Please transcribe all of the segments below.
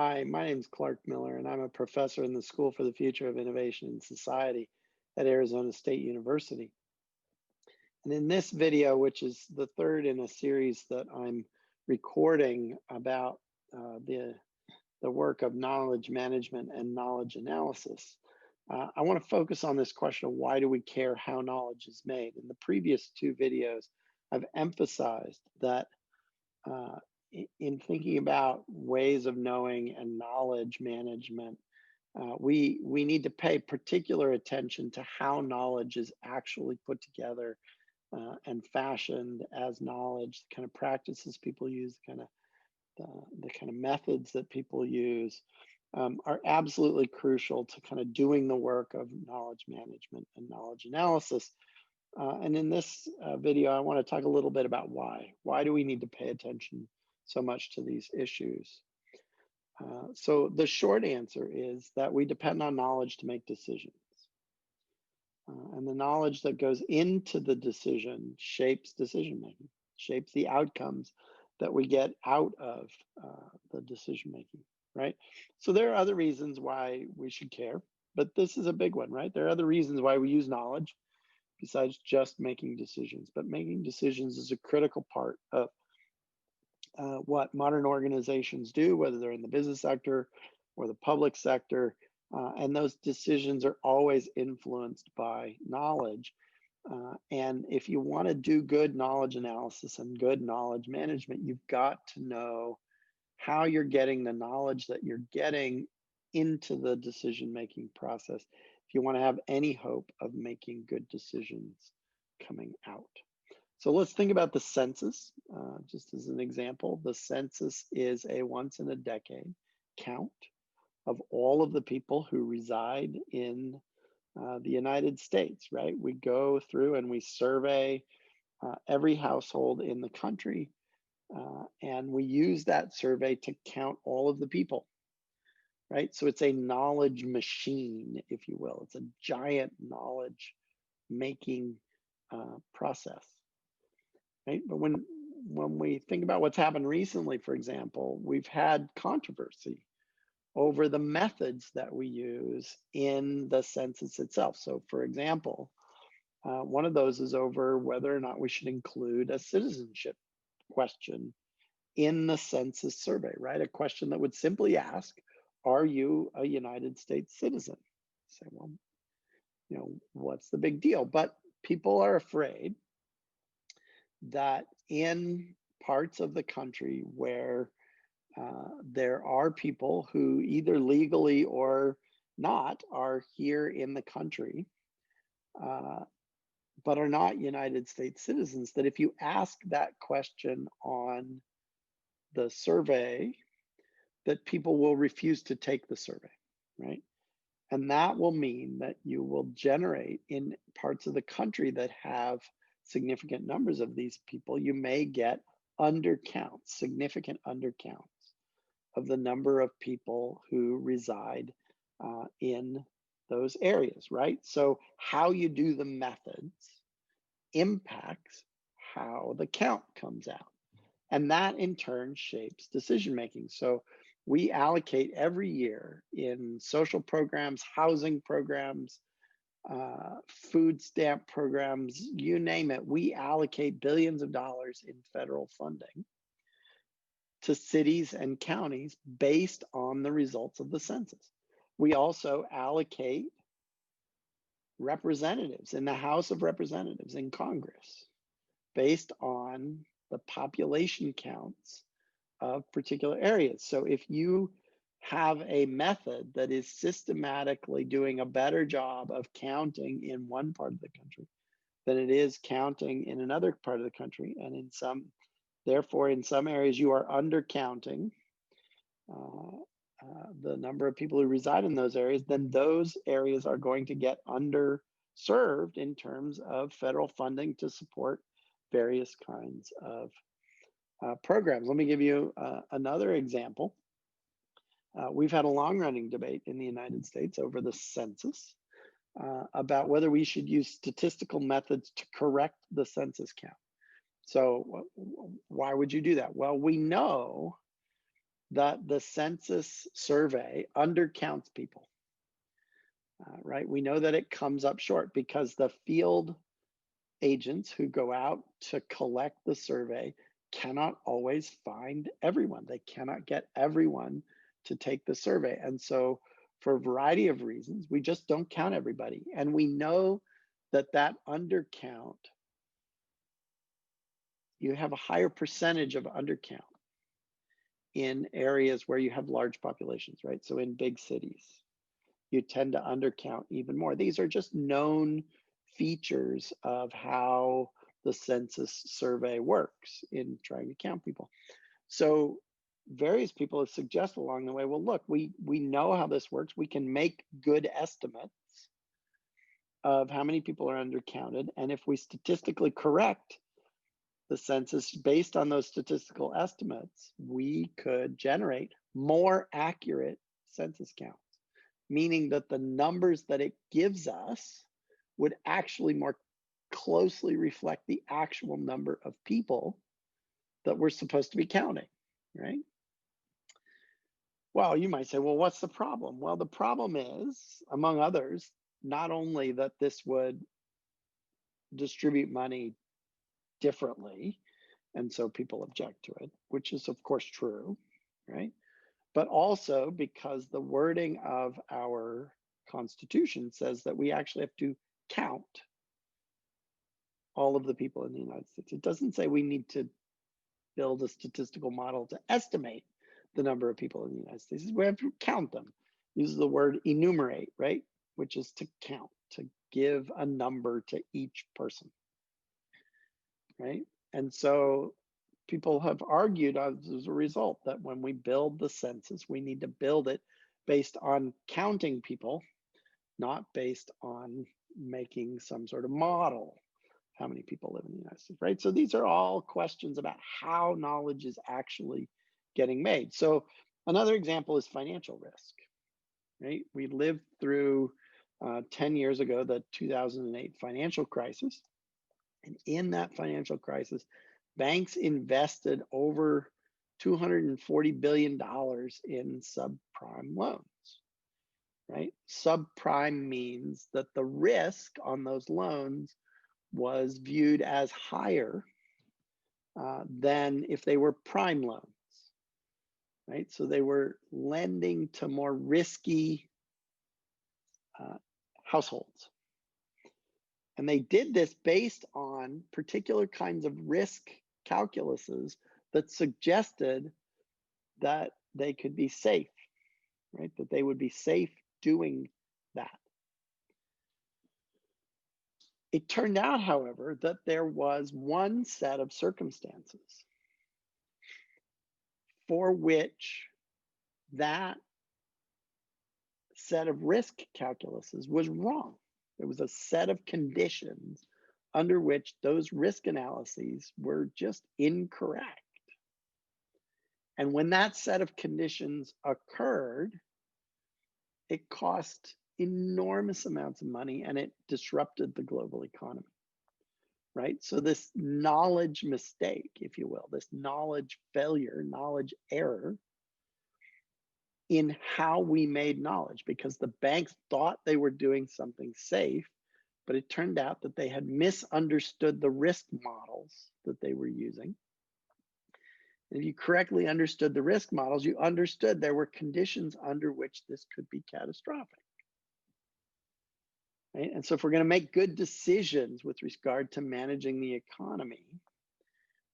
Hi, my name is Clark Miller, and I'm a professor in the School for the Future of Innovation in Society at Arizona State University. And in this video, which is the third in a series that I'm recording about the work of knowledge management and knowledge analysis, I want to focus on this question of why do we care how knowledge is made? In the previous two videos, I've emphasized that uh, in thinking about ways of knowing and knowledge management, we need to pay particular attention to how knowledge is actually put together and fashioned as knowledge, the kind of practices people use, the kind of methods that people use are absolutely crucial to kind of doing the work of knowledge management and knowledge analysis. And in this video, I want to talk a little bit about why. Why do we need to pay attention so much to these issues? So the short answer is that we depend on knowledge to make decisions. And the knowledge that goes into the decision shapes decision making, shapes the outcomes that we get out of the decision making, right? So there are other reasons why we should care, but this is a big one, right? There are other reasons why we use knowledge besides just making decisions, but making decisions is a critical part of what modern organizations do, whether they're in the business sector or the public sector. And those decisions are always influenced by knowledge. And if you want to do good knowledge analysis and good knowledge management, you've got to know how you're getting the knowledge that you're getting into the decision-making process if you want to have any hope of making good decisions coming out. So let's think about the census, just as an example. The census is a once in a decade count of all of the people who reside in the United States, right? We go through and we survey every household in the country, and we use that survey to count all of the people, right? So it's a knowledge machine, if you will. It's a giant knowledge making process, right? But when we think about what's happened recently, for example, we've had controversy over the methods that we use in the census itself. So, for example, one of those is over whether or not we should include a citizenship question in the census survey, right? A question that would simply ask, are you a United States citizen? Say, well, what's the big deal? But people are afraid that in parts of the country where there are people who either legally or not are here in the country, but are not United States citizens, that if you ask that question on the survey, that people will refuse to take the survey, right? And that will mean that you will generate in parts of the country that have significant numbers of these people, you may get undercounts, significant undercounts of the number of people who reside in those areas, right? So how you do the methods impacts how the count comes out. And that in turn shapes decision making. So we allocate every year in social programs, housing programs, food stamp programs, you name it, we allocate billions of dollars in federal funding to cities and counties based on the results of the census. We also allocate representatives in the House of Representatives in Congress based on the population counts of particular areas. So if you have a method that is systematically doing a better job of counting in one part of the country than it is counting in another part of the country, and therefore in some areas you are undercounting the number of people who reside in those areas, then those areas are going to get underserved in terms of federal funding to support various kinds of programs. Let me give you another example. We've had a long-running debate in the United States over the census about whether we should use statistical methods to correct the census count. So why would you do that? Well, we know that the census survey undercounts people, right? We know that it comes up short because the field agents who go out to collect the survey cannot always find everyone. They cannot get everyone to take the survey. And so, for a variety of reasons, we just don't count everybody. And we know that that undercount, you have a higher percentage of undercount in areas where you have large populations, right? So in big cities, you tend to undercount even more. These are just known features of how the census survey works in trying to count people. So various people have suggested along the way, well, look, we know how this works. We can make good estimates of how many people are undercounted. And if we statistically correct the census based on those statistical estimates, we could generate more accurate census counts, meaning that the numbers that it gives us would actually more closely reflect the actual number of people that we're supposed to be counting, right? Well, you might say, well, what's the problem? Well, the problem is, among others, not only that this would distribute money differently, and so people object to it, which is, of course, true, right? But also because the wording of our Constitution says that we actually have to count all of the people in the United States. It doesn't say we need to build a statistical model to estimate the number of people in the United States. We have to count them. Uses the word enumerate, right? Which is to count, to give a number to each person, right? And so people have argued as a result that when we build the census, we need to build it based on counting people, not based on making some sort of model how many people live in the United States, right? So these are all questions about how knowledge is actually getting made. So another example is financial risk, right? We lived through 10 years ago, the 2008 financial crisis. And in that financial crisis, banks invested over $240 billion in subprime loans, right? Subprime means that the risk on those loans was viewed as higher than if they were prime loans, right? So they were lending to more risky households. And they did this based on particular kinds of risk calculuses that suggested that they could be safe, right? That they would be safe doing that. It turned out, however, that there was one set of circumstances for which that set of risk calculuses was wrong. There was a set of conditions under which those risk analyses were just incorrect. And when that set of conditions occurred, it cost enormous amounts of money and it disrupted the global economy, right? So this knowledge mistake, if you will, this knowledge failure, knowledge error in how we made knowledge, because the banks thought they were doing something safe, but it turned out that they had misunderstood the risk models that they were using. And if you correctly understood the risk models, you understood there were conditions under which this could be catastrophic. Right? And so if we're going to make good decisions with regard to managing the economy,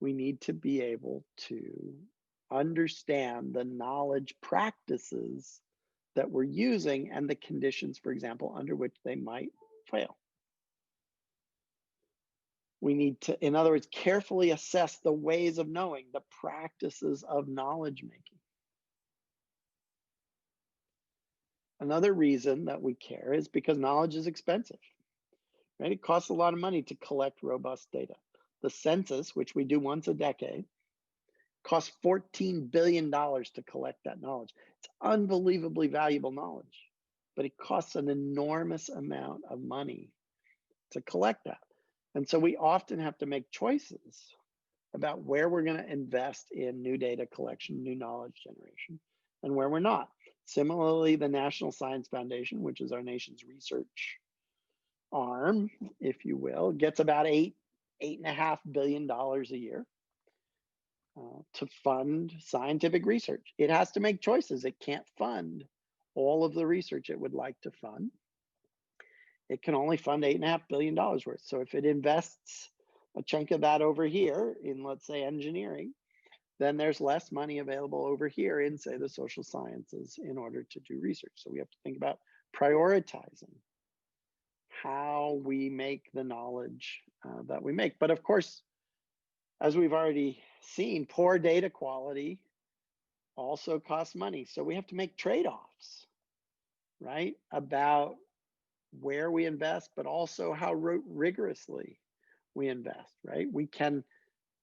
we need to be able to understand the knowledge practices that we're using and the conditions, for example, under which they might fail. We need to, in other words, carefully assess the ways of knowing, the practices of knowledge making. Another reason that we care is because knowledge is expensive, right? It costs a lot of money to collect robust data. The census, which we do once a decade, costs $14 billion to collect that knowledge. It's unbelievably valuable knowledge, but it costs an enormous amount of money to collect that. And so we often have to make choices about where we're going to invest in new data collection, new knowledge generation, and where we're not. Similarly, the National Science Foundation, which is our nation's research arm, if you will, gets about $8.5 billion a year to fund scientific research. It has to make choices. It can't fund all of the research it would like to fund. It can only fund $8.5 billion worth. So if it invests a chunk of that over here in, let's say, engineering, then there's less money available over here in, say, the social sciences in order to do research. So we have to think about prioritizing how we make the knowledge that we make. But of course, as we've already seen, poor data quality also costs money. So we have to make trade-offs, right, about where we invest, but also how rigorously we invest, right? We can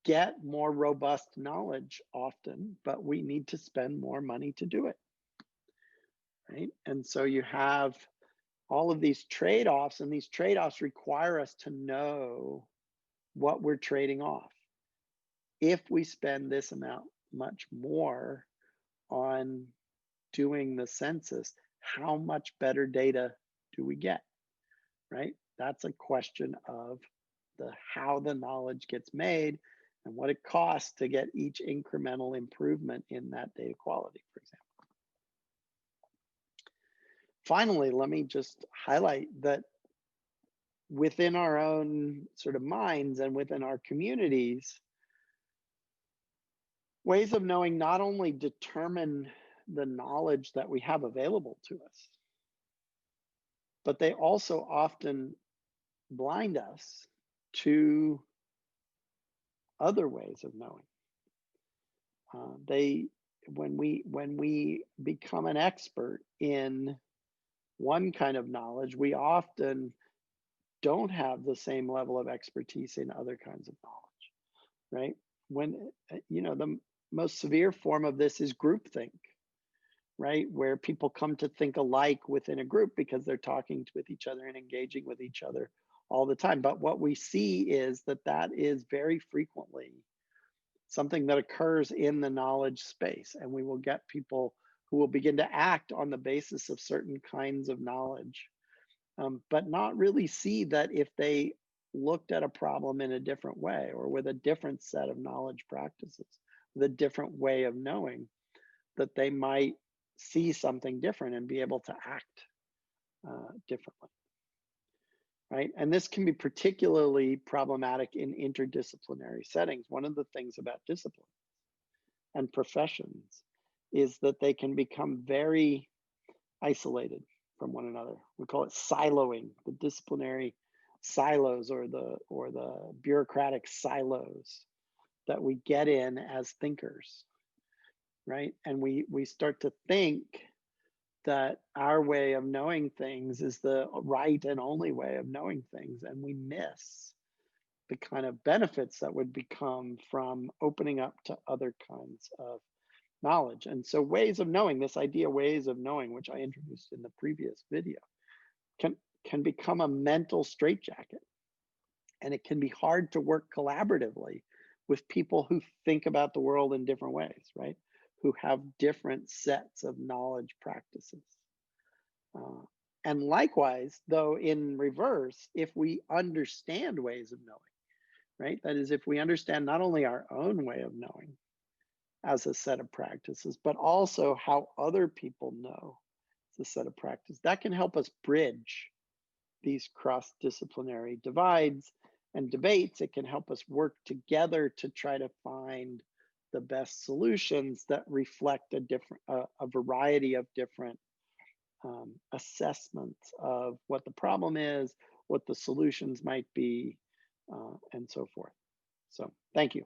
get more robust knowledge often, but we need to spend more money to do it, right? And so you have all of these trade-offs, and these trade-offs require us to know what we're trading off. If we spend this amount much more on doing the census, how much better data do we get, right? That's a question of how the knowledge gets made and what it costs to get each incremental improvement in that data quality, for example. Finally, let me just highlight that within our own sort of minds and within our communities, ways of knowing not only determine the knowledge that we have available to us, but they also often blind us to other ways of knowing. When we become an expert in one kind of knowledge, we often don't have the same level of expertise in other kinds of knowledge, right? When, the most severe form of this is groupthink, right? Where people come to think alike within a group because they're talking with each other and engaging with each other all the time. But what we see is that is very frequently something that occurs in the knowledge space. And we will get people who will begin to act on the basis of certain kinds of knowledge, but not really see that if they looked at a problem in a different way or with a different set of knowledge practices, with a different way of knowing, that they might see something different and be able to act differently, right? And this can be particularly problematic in interdisciplinary settings. One of the things about discipline and professions is that they can become very isolated from one another. We call it siloing, the disciplinary silos or the bureaucratic silos that we get in as thinkers, right? And we start to think that our way of knowing things is the right and only way of knowing things, and we miss the kind of benefits that would become from opening up to other kinds of knowledge. And so ways of knowing, this idea ways of knowing, which I introduced in the previous video, can become a mental straitjacket. And it can be hard to work collaboratively with people who think about the world in different ways, right? Who have different sets of knowledge practices. And likewise, though, in reverse, if we understand ways of knowing, right? That is, if we understand not only our own way of knowing as a set of practices, but also how other people know as a set of practices, that can help us bridge these cross-disciplinary divides and debates. It can help us work together to try to find the best solutions that reflect a variety of different assessments of what the problem is, what the solutions might be, and so forth. So thank you.